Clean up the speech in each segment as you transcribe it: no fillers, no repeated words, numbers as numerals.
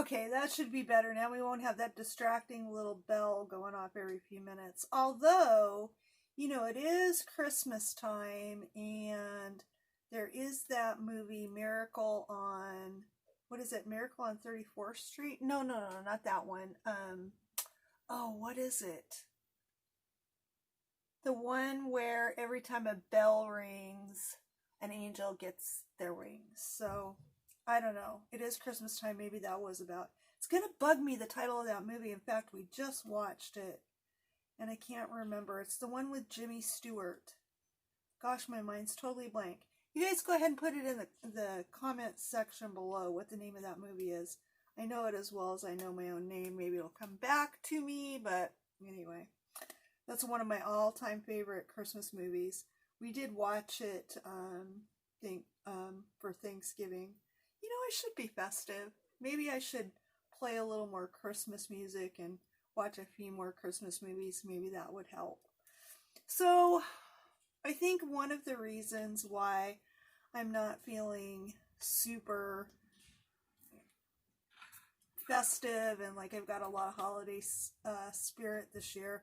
Okay, that should be better. Now we won't have that distracting little bell going off every few minutes. Although, you know, it is Christmas time, and there is that movie Miracle on, what is it? Miracle on 34th Street? No, not that one. Oh, what is it? The one where every time a bell rings, an angel gets their wings. So, I don't know. It is Christmas time. Maybe that was about. It's going to bug me, the title of that movie. In fact, we just watched it, and I can't remember. It's the one with Jimmy Stewart. Gosh, my mind's totally blank. You guys go ahead and put it in the comment section below what the name of that movie is. I know it as well as I know my own name. Maybe it'll come back to me, but anyway. That's one of my all-time favorite Christmas movies. We did watch it for Thanksgiving. You know, I should be festive. Maybe I should play a little more Christmas music and watch a few more Christmas movies. Maybe that would help. So, I think one of the reasons why I'm not feeling super festive and like I've got a lot of holiday spirit this year.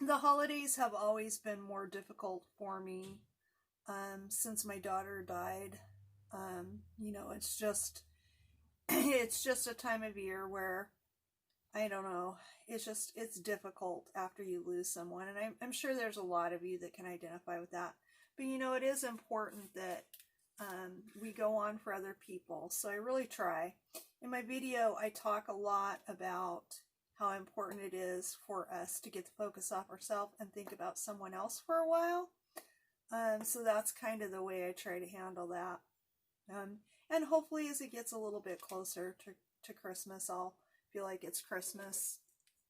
The holidays have always been more difficult for me since my daughter died. You know, it's just a time of year where, I don't know, it's difficult after you lose someone. And I'm sure there's a lot of you that can identify with that. But, you know, it is important that we go on for other people. So I really try. In my video, I talk a lot about how important it is for us to get the focus off ourselves and think about someone else for a while. So that's kind of the way I try to handle that. And hopefully as it gets a little bit closer to Christmas, I'll feel like it's Christmas.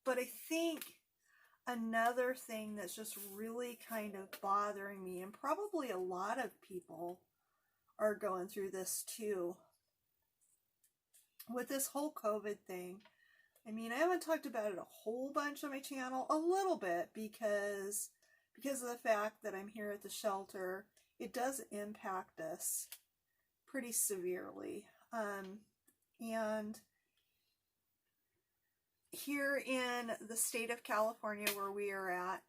But I think another thing that's just really kind of bothering me, and probably a lot of people are going through this too, with this whole COVID thing. I mean, I haven't talked about it a whole bunch on my channel, a little bit, because of the fact that I'm here at the shelter. It does impact us pretty severely. And here in the state of California where we are at,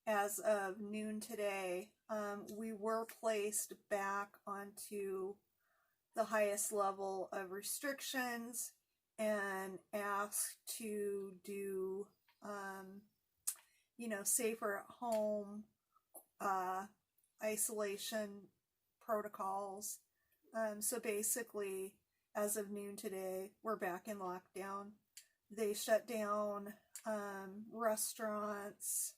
as of noon today, we were placed back onto the highest level of restrictions and asked to do, you know, safer at home isolation protocols. So basically, as of noon today, we're back in lockdown. They shut down restaurants,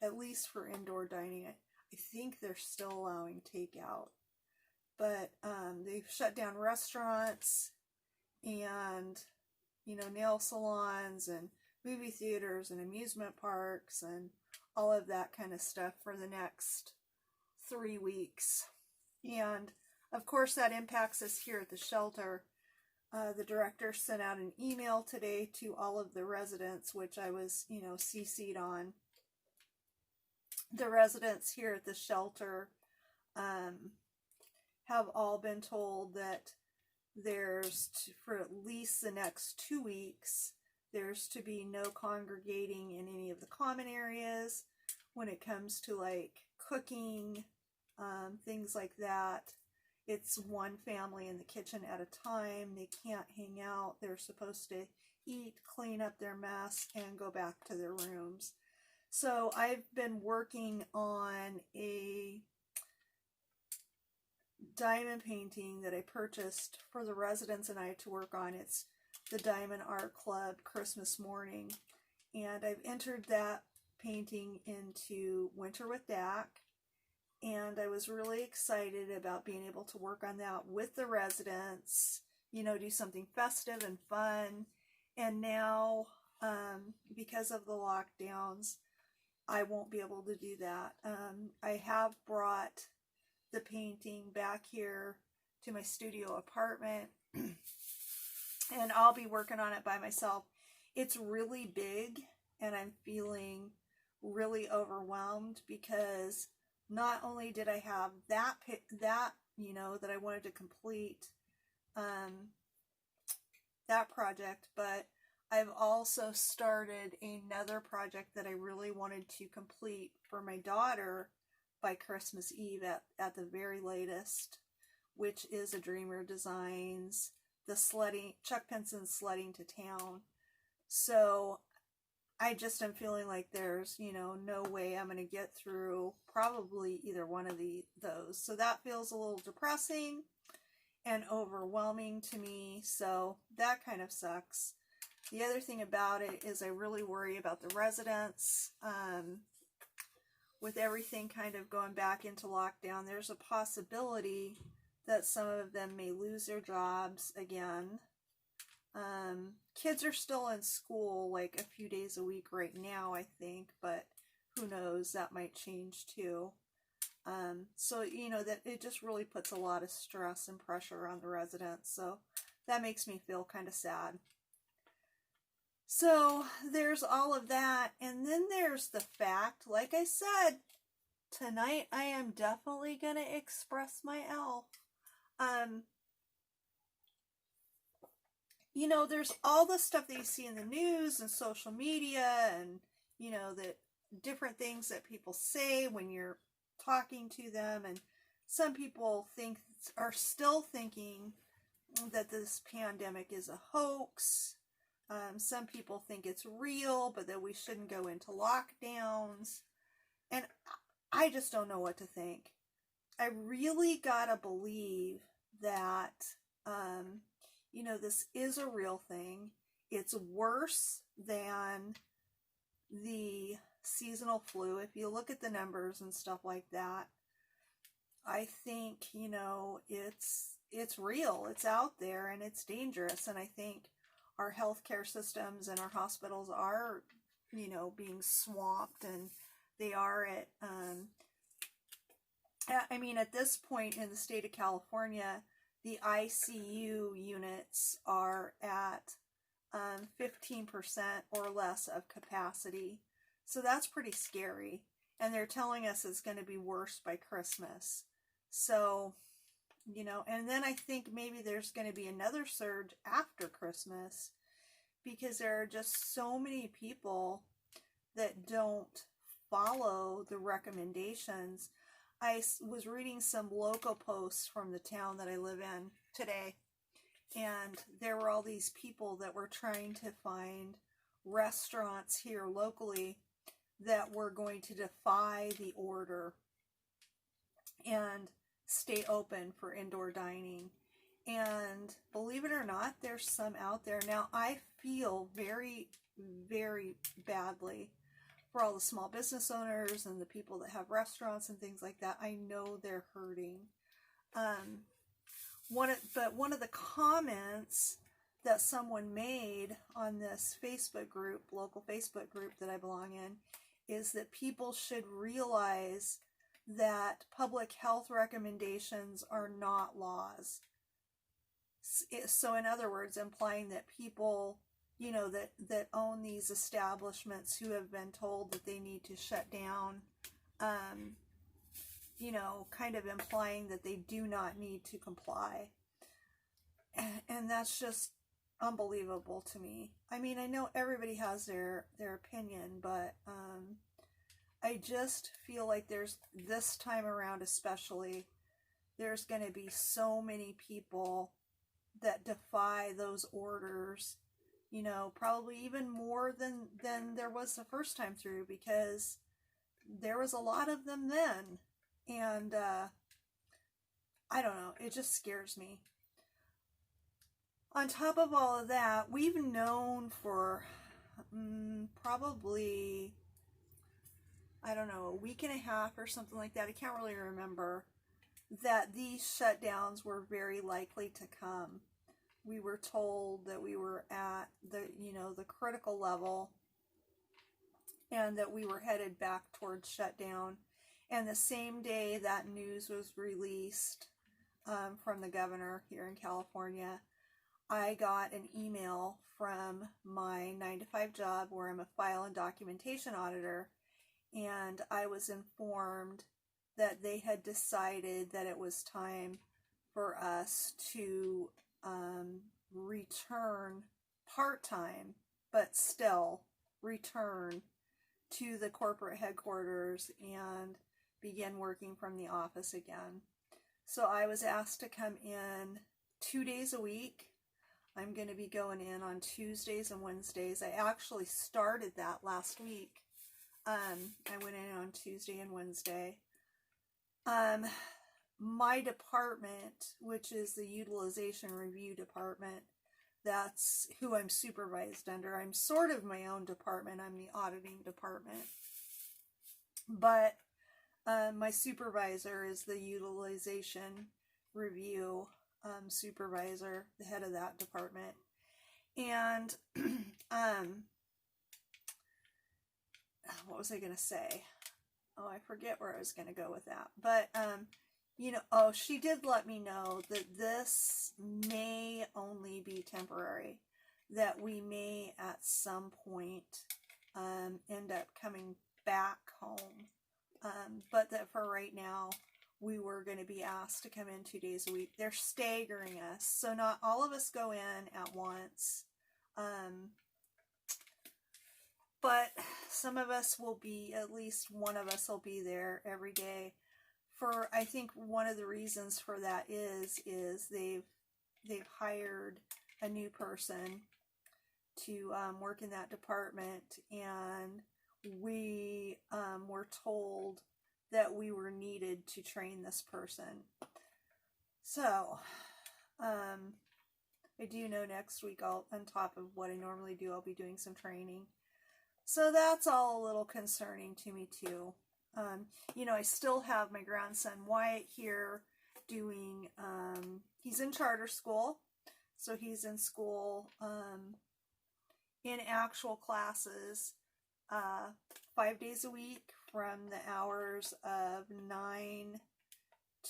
at least for indoor dining. I think they're still allowing takeout. But they've shut down restaurants and, you know, nail salons and movie theaters and amusement parks and all of that kind of stuff for the next 3 weeks. And, of course, that impacts us here at the shelter. The director sent out an email today to all of the residents, which I was, you know, CC'd on. The residents here at the shelter have all been told that there's, for at least the next 2 weeks, there's to be no congregating in any of the common areas when it comes to, like, cooking, things like that. It's one family in the kitchen at a time. They can't hang out. They're supposed to eat, clean up their mess, and go back to their rooms. So I've been working on a diamond painting that I purchased for the residents and I to work on. It's the Diamond Art Club Christmas Morning. And I've entered that painting into Winter with Dak. And I was really excited about being able to work on that with the residents, you know, do something festive and fun. And now, because of the lockdowns, I won't be able to do that. I have brought the painting back here to my studio apartment, and I'll be working on it by myself. It's really big, and I'm feeling really overwhelmed because not only did I have that you know, that I wanted to complete, that project, but I've also started another project that I really wanted to complete for my daughter by Christmas Eve at the very latest, which is a Dreamer Designs, the sledding, Chuck Penson's Sledding to Town. So I just am feeling like there's, no way I'm going to get through probably either one of those. So that feels a little depressing and overwhelming to me. So that kind of sucks. The other thing about it is I really worry about the residents. With everything kind of going back into lockdown, there's a possibility that some of them may lose their jobs again. Kids are still in school like a few days a week right now, I think, but who knows, that might change too. So, that it just really puts a lot of stress and pressure on the residents. So that makes me feel kind of sad. So there's all of that. And then there's the fact, like I said, tonight I am definitely going to express my elf. There's all the stuff that you see in the news and social media and, the different things that people say when you're talking to them. And some people are still thinking that this pandemic is a hoax. Some people think it's real, but that we shouldn't go into lockdowns. And I just don't know what to think. I really gotta believe that, this is a real thing. It's worse than the seasonal flu. If you look at the numbers and stuff like that, I think, it's real. It's out there and it's dangerous. And I think our healthcare systems and our hospitals are, being swamped, and they are at this point in the state of California, the ICU units are at 15% or less of capacity. So that's pretty scary. And they're telling us it's going to be worse by Christmas. So, and then I think maybe there's going to be another surge after Christmas, because there are just so many people that don't follow the recommendations. I was reading some local posts from the town that I live in today, and there were all these people that were trying to find restaurants here locally that were going to defy the order and stay open for indoor dining. And believe it or not, there's some out there. Now, I feel very, very badly for all the small business owners and the people that have restaurants and things like that. I know they're hurting. One of the comments that someone made on this Facebook group, local Facebook group that I belong in, is that people should realize that public health recommendations are not laws. So in other words, implying that people, that own these establishments who have been told that they need to shut down, kind of implying that they do not need to comply. And that's just unbelievable to me. I mean, I know everybody has their opinion, but I just feel like this time around especially, there's going to be so many people that defy those orders, probably even more than there was the first time through, because there was a lot of them then. And I don't know, it just scares me. On top of all of that, we've known for probably, I don't know, a week and a half or something like that, I can't really remember, that these shutdowns were very likely to come. We were told that we were at the critical level, and that we were headed back towards shutdown. And the same day that news was released from the governor here in California, I got an email from my 9-to-5 job where I'm a file and documentation auditor, and I was informed that they had decided that it was time for us to return part-time, but still return to the corporate headquarters and begin working from the office again. So I was asked to come in 2 days a week. I'm going to be going in on Tuesdays and Wednesdays. I actually started that last week. I went in on Tuesday and Wednesday. My department, which is the utilization review department, that's who I'm supervised under. I'm sort of my own department. I'm the auditing department. But my supervisor is the utilization review supervisor, the head of that department. And what was I going to say? Oh, I forget where I was going to go with that. But, you know, she did let me know that this may only be temporary, that we may at some point end up coming back home. But that for right now, we were going to be asked to come in 2 days a week. They're staggering us, so not all of us go in at once. But some of us will be, at least one of us will be there every day. For, I think one of the reasons for that is they've hired a new person to work in that department, and we were told that we were needed to train this person. So, I do know next week, on top of what I normally do, I'll be doing some training. So that's all a little concerning to me too. You know, I still have my grandson Wyatt here doing, he's in charter school. So he's in school, in actual classes, 5 days a week from the hours of 9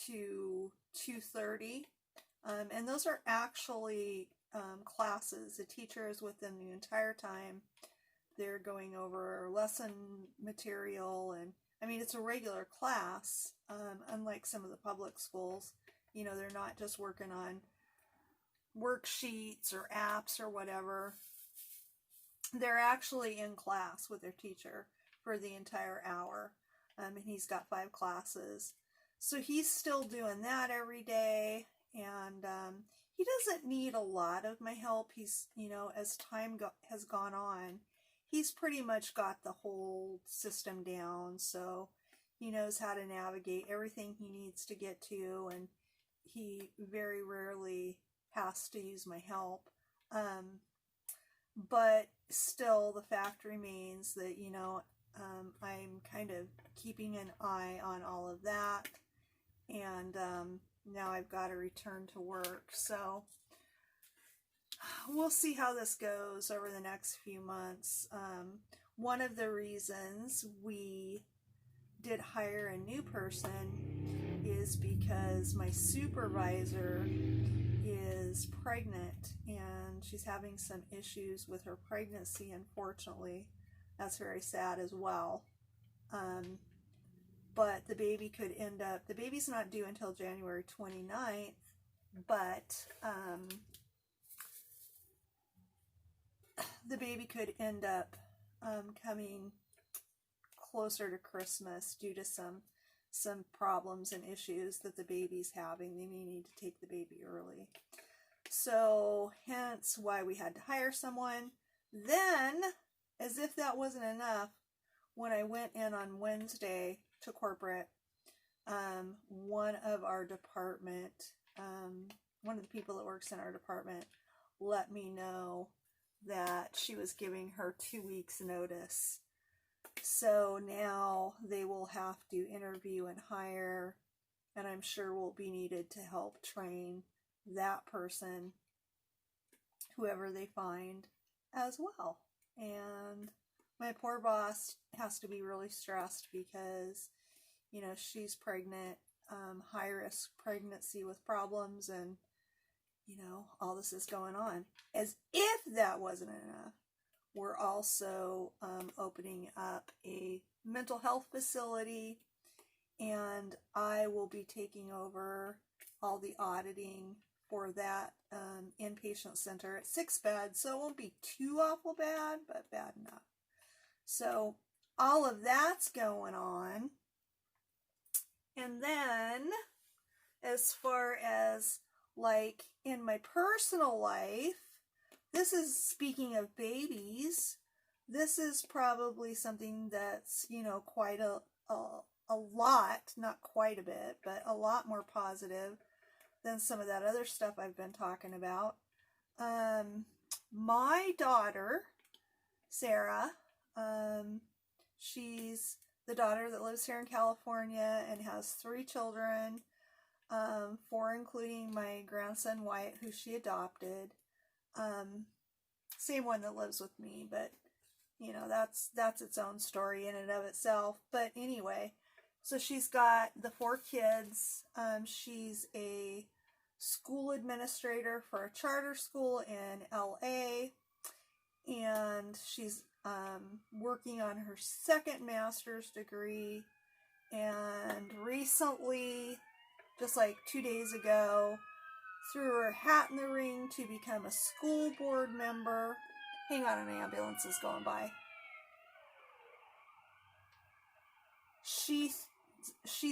to 2:30. And those are actually classes. The teacher is with them the entire time. They're going over lesson material, and I mean, it's a regular class, unlike some of the public schools. You know, they're not just working on worksheets or apps or whatever. They're actually in class with their teacher for the entire hour, and he's got 5 classes. So he's still doing that every day, and he doesn't need a lot of my help. He's, you know, as time has gone on, he's pretty much got the whole system down, so he knows how to navigate everything he needs to get to, and he very rarely has to use my help. But still, the fact remains that, you know, I'm kind of keeping an eye on all of that, and now I've got to return to work. So we'll see how this goes over the next few months. One of the reasons we did hire a new person is because my supervisor is pregnant, and she's having some issues with her pregnancy, unfortunately. That's very sad as well. But the baby could end up, the baby's not due until January 29th, but the baby could end up coming closer to Christmas due to some problems and issues that the baby's having. They may need to take the baby early. So hence why we had to hire someone. Then, as if that wasn't enough, when I went in on Wednesday to corporate, one of our department, one of the people that works in our department let me know that she was giving her 2 weeks notice. So now they will have to interview and hire, and I'm sure will be needed to help train that person, whoever they find, as well. And my poor boss has to be really stressed because, you know, she's pregnant, high risk pregnancy with problems, and, you know, all this is going on. As if that wasn't enough, we're also opening up a mental health facility, and I will be taking over all the auditing for that inpatient center. It's 6 beds, so it won't be too awful bad, but bad enough. So all of that's going on. And then as far as like in my personal life, this is speaking of babies, this is probably something that's, you know, quite a lot, not quite a bit, but a lot more positive than some of that other stuff I've been talking about. My daughter, Sarah, she's the daughter that lives here in California and has 3 children, 4 including my grandson Wyatt, who she adopted. Same one that lives with me, but you know, that's its own story in and of itself. But anyway, so she's got the 4 kids. She's a school administrator for a charter school in LA, and she's working on her 2nd master's degree, and recently, just like 2 days ago, threw her hat in the ring to become a school board member. Hang on, an ambulance is going by. She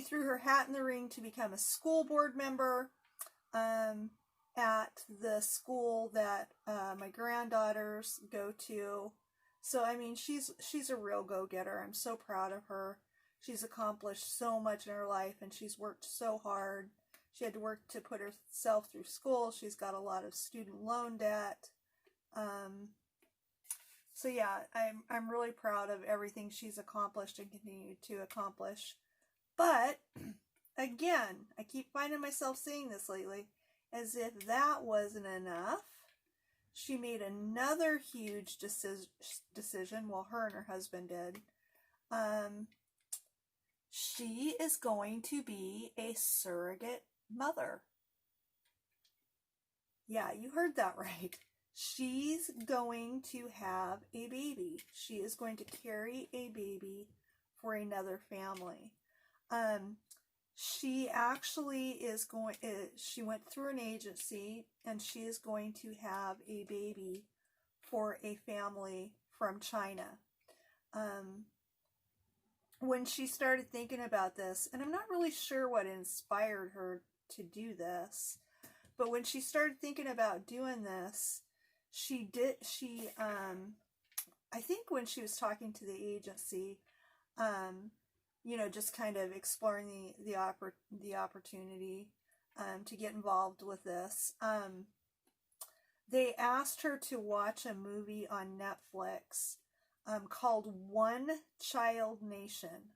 threw her hat in the ring to become a school board member at the school that my granddaughters go to. So I mean, she's a real go-getter. I'm so proud of her. She's accomplished so much in her life, and she's worked so hard. She had to work to put herself through school. She's got a lot of student loan debt. So yeah, I'm really proud of everything she's accomplished and continued to accomplish. But again, I keep finding myself saying this lately, as if that wasn't enough. She made another huge decision. Well, her and her husband did. She is going to be a surrogate mother. Yeah, you heard that right. She's going to have a baby. She is going to carry a baby for another family. She actually is going, she went through an agency, and she is going to have a baby for a family from China. When she started thinking about this, and I'm not really sure what inspired her to do this, but when she started thinking about doing this, I think when she was talking to the agency, you know, just kind of exploring the opportunity to get involved with this, they asked her to watch a movie on Netflix called One Child Nation.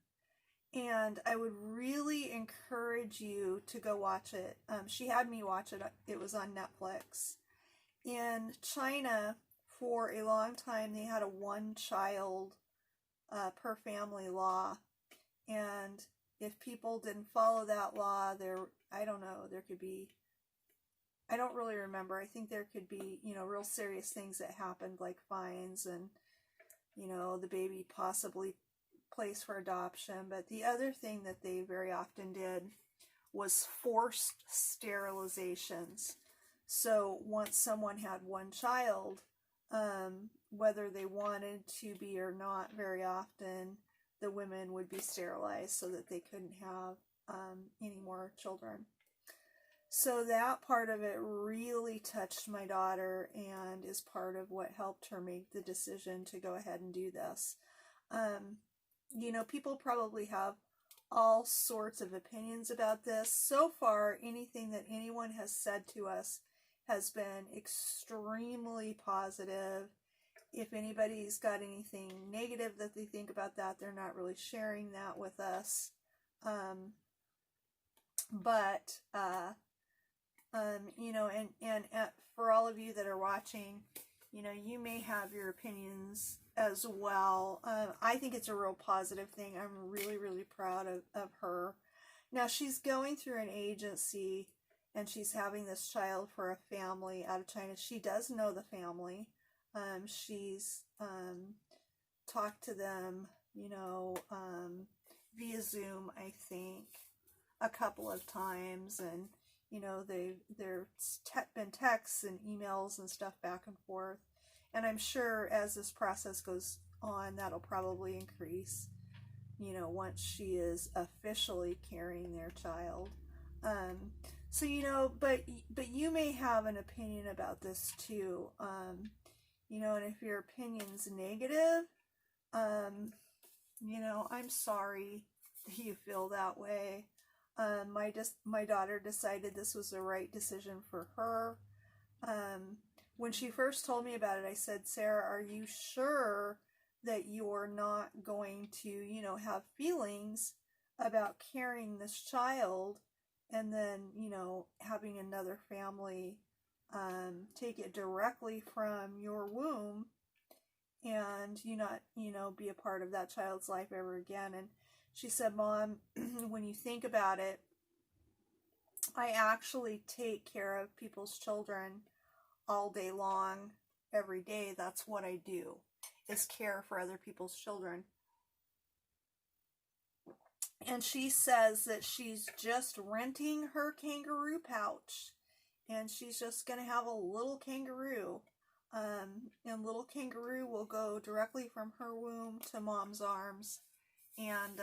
And I would really encourage you to go watch it. She had me watch it. It was on Netflix. In China, for a long time, they had a 1-child per family law. And if people didn't follow that law, I don't know, there could be, I don't really remember. I think there could be, you know, real serious things that happened, like fines and, you know, the baby possibly placed for adoption. But the other thing that they very often did was forced sterilizations. So once someone had 1 child, whether they wanted to be or not, very often the women would be sterilized so that they couldn't have any more children. So that part of it really touched my daughter, and is part of what helped her make the decision to go ahead and do this. You know, people probably have all sorts of opinions about this. So far, anything that anyone has said to us has been extremely positive. If anybody's got anything negative that they think about that, they're not really sharing that with us. You know, and for all of you that are watching, you know, you may have your opinions as well. I think it's a real positive thing. I'm really, really proud of her. Now, she's going through an agency, and she's having this child for a family out of China. She does know the family. She's talked to them, you know, via Zoom, I think, a couple of times. And, You know, there's been texts and emails and stuff back and forth. And I'm sure as this process goes on, that'll probably increase, you know, once she is officially carrying their child. So, you know, but you may have an opinion about this too. You know, and if your opinion's negative, you know, I'm sorry that you feel that way. My daughter decided this was the right decision for her. When she first told me about it, I said, Sarah, are you sure that you're not going to, you know, have feelings about carrying this child and then, you know, having another family take it directly from your womb and you not, you know, be a part of that child's life ever again? And she said, Mom, when you think about it, I actually take care of people's children all day long, every day. That's what I do, is care for other people's children. And she says that she's just renting her kangaroo pouch, and she's just going to have a little kangaroo. And little kangaroo will go directly from her womb to Mom's arms. And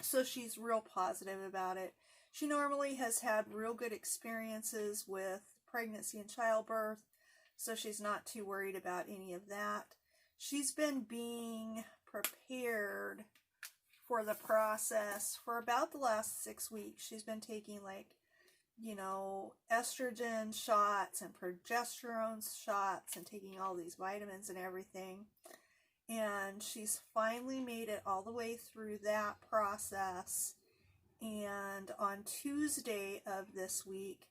so she's real positive about it. She normally has had real good experiences with pregnancy and childbirth, so she's not too worried about any of that. She's been being prepared for the process for about the last 6 weeks. She's been taking, like, you know, estrogen shots and progesterone shots and taking all these vitamins and everything. And she's finally made it all the way through that process. And on Tuesday of this week,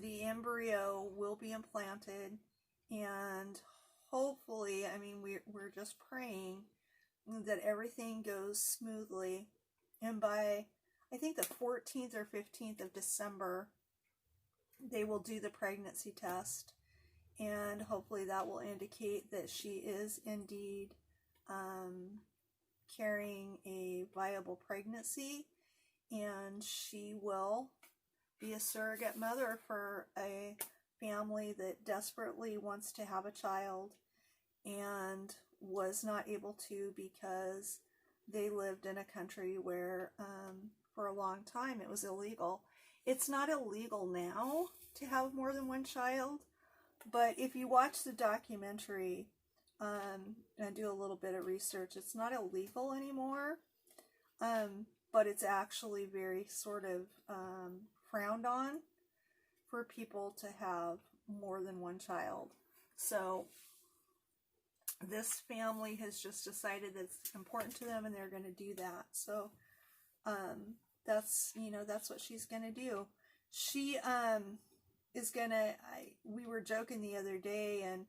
the embryo will be implanted, and hopefully, I mean, we're just praying that everything goes smoothly. And by, I think, the 14th or 15th of December, they will do the pregnancy test, and hopefully that will indicate that she is indeed carrying a viable pregnancy, and she will be a surrogate mother for a family that desperately wants to have a child and was not able to because they lived in a country where for a long time it was illegal. It's not illegal now to have more than one child, but if you watch the documentary and do a little bit of research, it's not illegal anymore, but it's actually very sort of frowned on for people to have more than one child. So this family has just decided that it's important to them, and they're going to do that. So that's, you know, that's what she's going to do. She is going to, we were joking the other day, and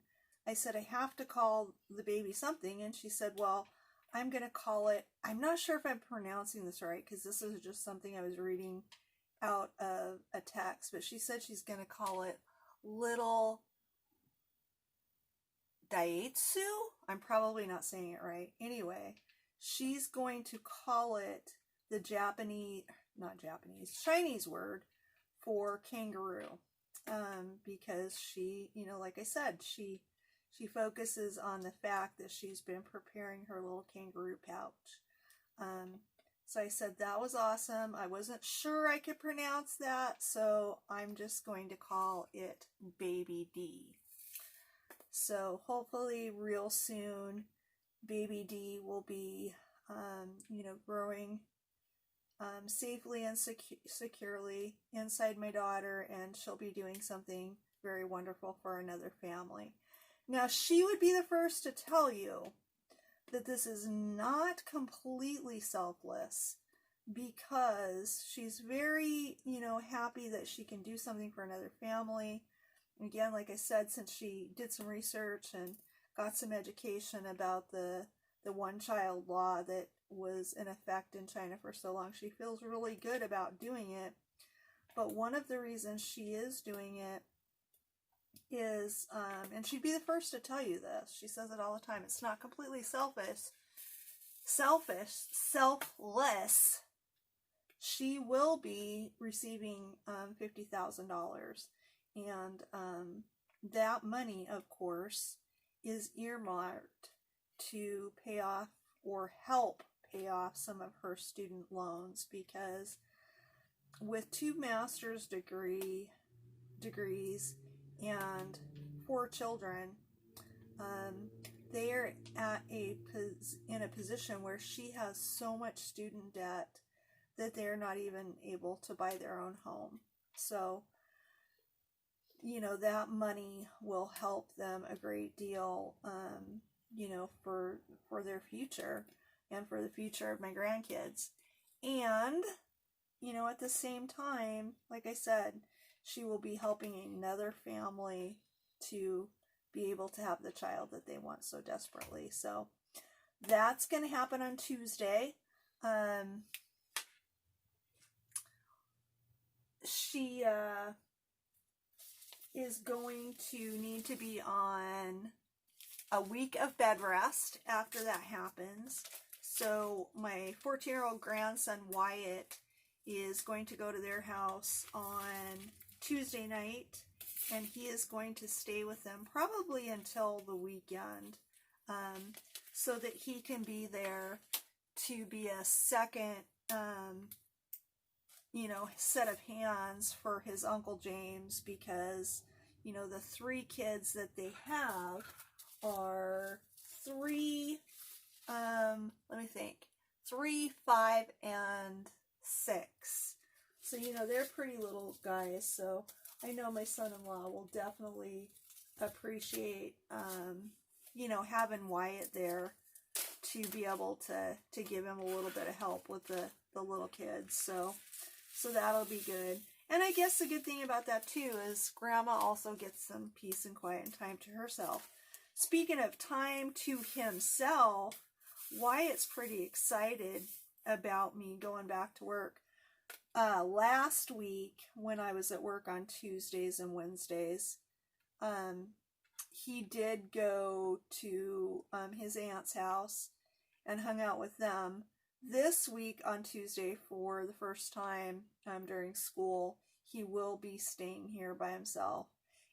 I said, I have to call the baby something, and she said, well, I'm going to call it, I'm not sure if I'm pronouncing this right, because this is just something I was reading out of a text, but she said she's going to call it Little Daitsu. I'm probably not saying it right. Anyway, she's going to call it the Chinese word for kangaroo, because she, you know, like I said, she focuses on the fact that she's been preparing her little kangaroo pouch. So I said that was awesome. I wasn't sure I could pronounce that, so I'm just going to call it Baby D. So hopefully real soon, Baby D will be, you know, growing safely and securely inside my daughter, and she'll be doing something very wonderful for another family. Now, she would be the first to tell you that this is not completely selfless, because she's very, you know, happy that she can do something for another family. Again, like I said, since she did some research and got some education about the one-child law that was in effect in China for so long, she feels really good about doing it. But one of the reasons she is doing it is, and she'd be the first to tell you this, she says it all the time, it's not completely selfless, she will be receiving $50,000. And that money, of course, is earmarked to pay off or help pay off some of her student loans, because with 2 master's degrees and 4 children, they are in a position where she has so much student debt that they're not even able to buy their own home. So, you know, that money will help them a great deal, you know, for their future and for the future of my grandkids. And, you know, at the same time, like I said, she will be helping another family to be able to have the child that they want so desperately. So that's going to happen on Tuesday. She is going to need to be on a week of bed rest after that happens. So my 14-year-old grandson Wyatt is going to go to their house on Tuesday night, and he is going to stay with them probably until the weekend, so that he can be there to be a second, you know, set of hands for his Uncle James, because, you know, the 3 kids that they have are 3, let me think, 3, 5, and 6. So, you know, they're pretty little guys, so I know my son-in-law will definitely appreciate, you know, having Wyatt there to be able to give him a little bit of help with the little kids. So that'll be good. And I guess the good thing about that too is Grandma also gets some peace and quiet and time to herself. Speaking of time to himself, Wyatt's pretty excited about me going back to work. Last week when I was at work on Tuesdays and Wednesdays, he did go to his aunt's house and hung out with them. This week on Tuesday, for the first time during school, he will be staying here by himself.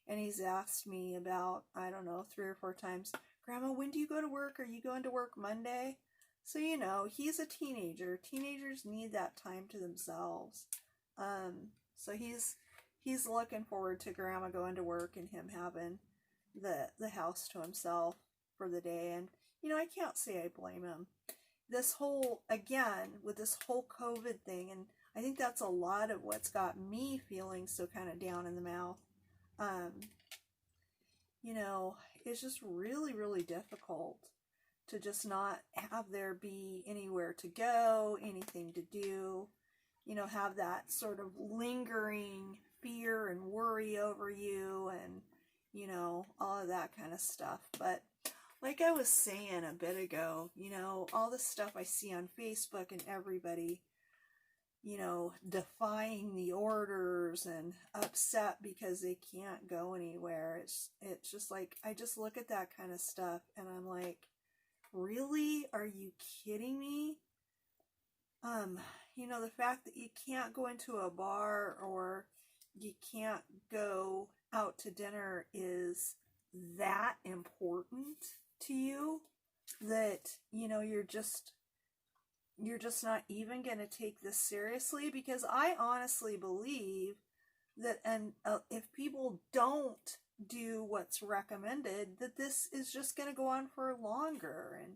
And he's asked me about, I don't know, 3 or 4 times, Grandma, when do you go to work? Are you going to work Monday? So, you know, he's a teenager. Teenagers need that time to themselves. So he's looking forward to Grandma going to work and him having the house to himself for the day. And, you know, I can't say I blame him. This whole, again, with this whole COVID thing, and I think that's a lot of what's got me feeling so kind of down in the mouth. You know, it's just really, really difficult to just not have there be anywhere to go, anything to do, you know, have that sort of lingering fear and worry over you and, you know, all of that kind of stuff. But like I was saying a bit ago, you know, all the stuff I see on Facebook and everybody, you know, defying the orders and upset because they can't go anywhere. It's just like, I just look at that kind of stuff and I'm like, really? Are you kidding me? You know, the fact that you can't go into a bar or you can't go out to dinner is that important to you that, you know, you're just not even going to take this seriously? Because I honestly believe that, and if people don't do what's recommended, that this is just going to go on for longer. And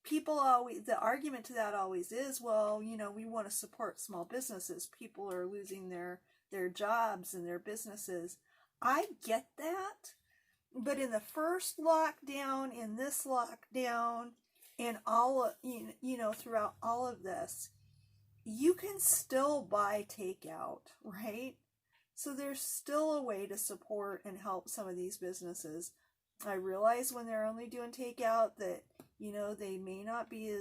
people always, the argument to that always is, well, you know, we want to support small businesses. People are losing their jobs and their businesses. I get that. But in the first lockdown, in this lockdown, and all of, you know, throughout all of this, you can still buy takeout, right? So there's still a way to support and help some of these businesses. I realize when they're only doing takeout that, you know, they may not be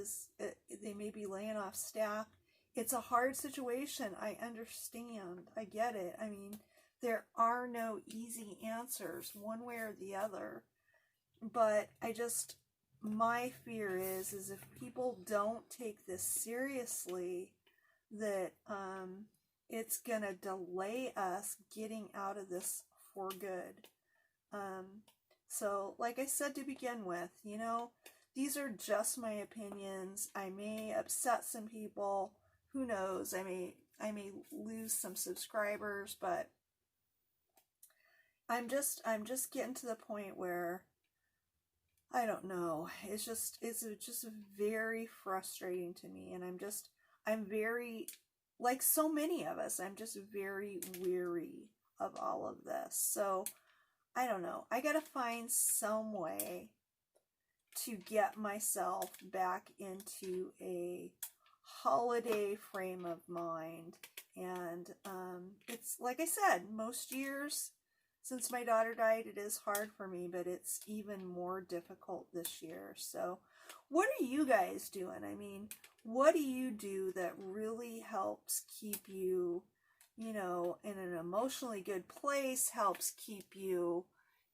they may be laying off staff. It's a hard situation. I understand. I get it. I mean, there are no easy answers one way or the other. But my fear is if people don't take this seriously, that it's going to delay us getting out of this for good. So like I said to begin with, you know, these are just my opinions. I may upset some people. Who knows? I may lose some subscribers, but I'm just getting to the point where I don't know. It's just very frustrating to me, and I'm very, like so many of us, I'm just very weary of all of this. So I don't know. I gotta find some way to get myself back into a holiday frame of mind. And it's like I said, most years since my daughter died, it is hard for me, but it's even more difficult this year. So what are you guys doing? I mean, what do you do that really helps keep you, you know, in an emotionally good place, helps keep you,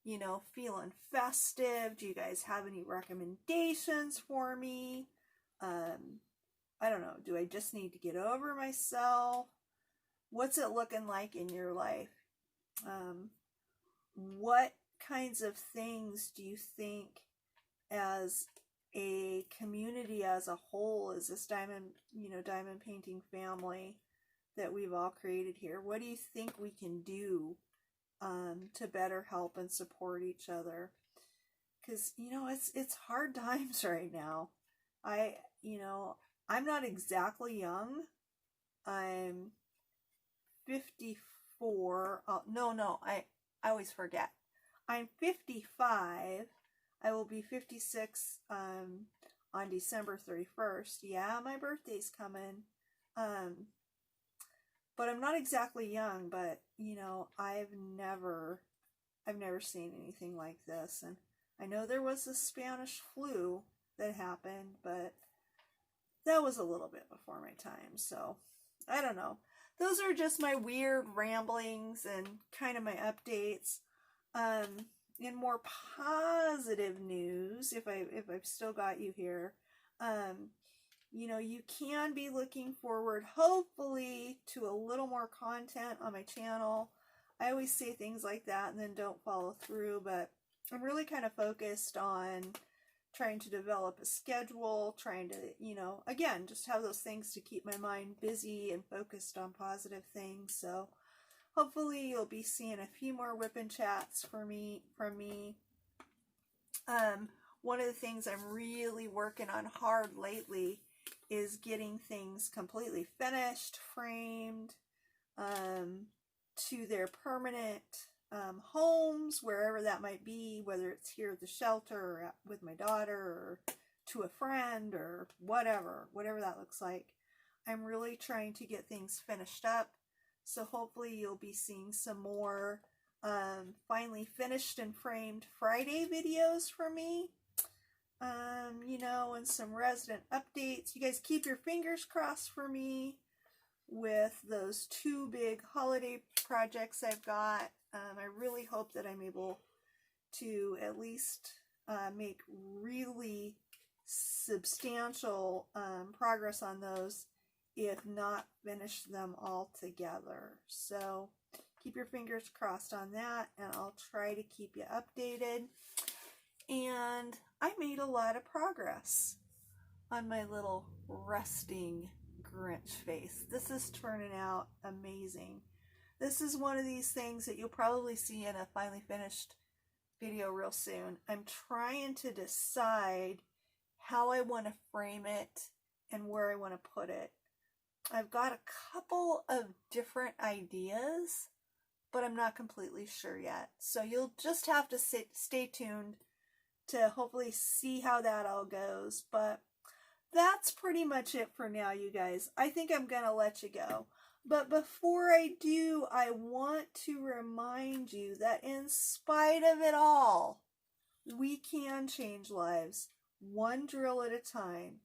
you know, feeling festive? Do you guys have any recommendations for me? I don't know. Do I just need to get over myself? What's it looking like in your life? What kinds of things do you think as a community as a whole, as this diamond painting family that we've all created here, what do you think we can do to better help and support each other? Because, you know, it's hard times right now. I'm not exactly young. I'm 54. I always forget. I'm 55. I will be 56 on December 31st. Yeah, my birthday's coming. But I'm not exactly young, but you know, I've never seen anything like this. And I know there was the Spanish flu that happened, but that was a little bit before my time. So I don't know. Those are just my weird ramblings and kind of my updates. In more positive news, if I've still got you here, you know, you can be looking forward, hopefully, to a little more content on my channel. I always say things like that and then don't follow through, but I'm really kind of focused on trying to develop a schedule, trying to, you know, again, just have those things to keep my mind busy and focused on positive things. So hopefully you'll be seeing a few more whipping chats from me. One of the things I'm really working on hard lately is getting things completely finished, framed, to their permanent homes, wherever that might be, whether it's here at the shelter or with my daughter or to a friend or whatever that looks like. I'm really trying to get things finished up. So hopefully you'll be seeing some more finally finished and framed Friday videos from me. You know, and some resident updates. You guys keep your fingers crossed for me with those two big holiday projects I've got. I really hope that I'm able to at least make really substantial progress on those, if not finish them all together. So keep your fingers crossed on that, and I'll try to keep you updated. And I made a lot of progress on my little resting Grinch face. This is turning out amazing. This is one of these things that you'll probably see in a finally finished video real soon. I'm trying to decide how I want to frame it and where I want to put it. I've got a couple of different ideas, but I'm not completely sure yet. So you'll just have to stay tuned to hopefully see how that all goes. But that's pretty much it for now, you guys. I think I'm going to let you go. But before I do, I want to remind you that in spite of it all, we can change lives one drill at a time,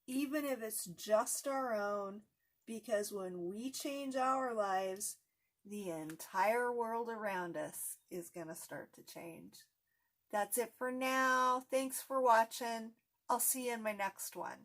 even if it's just our own, because when we change our lives, the entire world around us is going to start to change. That's it for now. Thanks for watching. I'll see you in my next one.